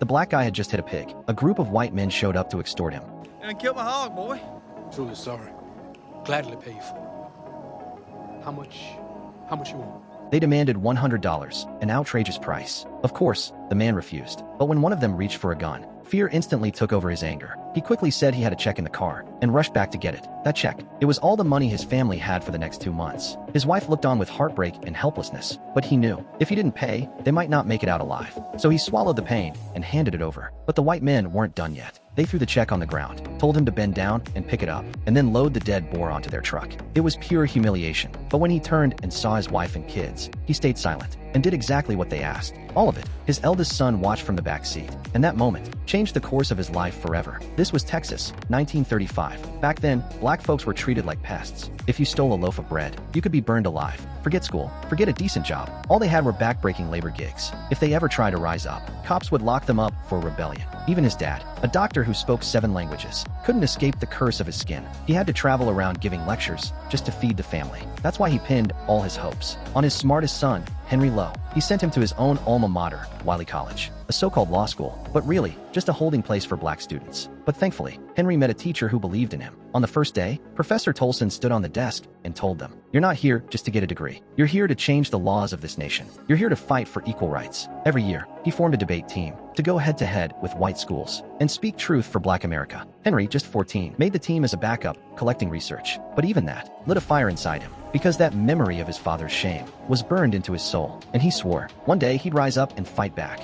The black guy had just hit a pig. A group of white men showed up to extort him. And kill my hog, boy. Truly sorry. Gladly pay you for it. How much you want? They demanded $100, an outrageous price. Of course, the man refused. But when one of them reached for a gun, fear instantly took over his anger. He quickly said he had a check in the car and rushed back to get it. That check, it was all the money his family had for the next 2 months. His wife looked on with heartbreak and helplessness, but he knew if he didn't pay, they might not make it out alive. So he swallowed the pain and handed it over. But the white men weren't done yet. They threw the check on the ground, told him to bend down and pick it up, and then load the dead boar onto their truck. It was pure humiliation. But when he turned and saw his wife and kids, he stayed silent and did exactly what they asked. All of it. His eldest son watched from the back seat, and that moment changed the course of his life forever. This was Texas, 1935. Back then, black folks were treated like pests. If you stole a loaf of bread, you could be burned alive. Forget school, forget a decent job. All they had were back-breaking labor gigs. If they ever tried to rise up, cops would lock them up for rebellion. Even his dad, a doctor who spoke 7 languages, couldn't escape the curse of his skin. He had to travel around giving lectures just to feed the family. That's why he pinned all his hopes on his smartest son, Henry Lowe. He sent him to his own alma mater, Wiley College, a so-called law school, but really just a holding place for black students. But thankfully, Henry met a teacher who believed in him. On the first day, Professor Tolson stood on the desk and told them, "You're not here just to get a degree. You're here to change the laws of this nation. You're here to fight for equal rights." Every year, he formed a debate team to go head-to-head with white schools and speak truth for black America. Henry, just 14, made the team as a backup, collecting research. But even that lit a fire inside him, because that memory of his father's shame was burned into his soul, and he swore one day he'd rise up and fight back.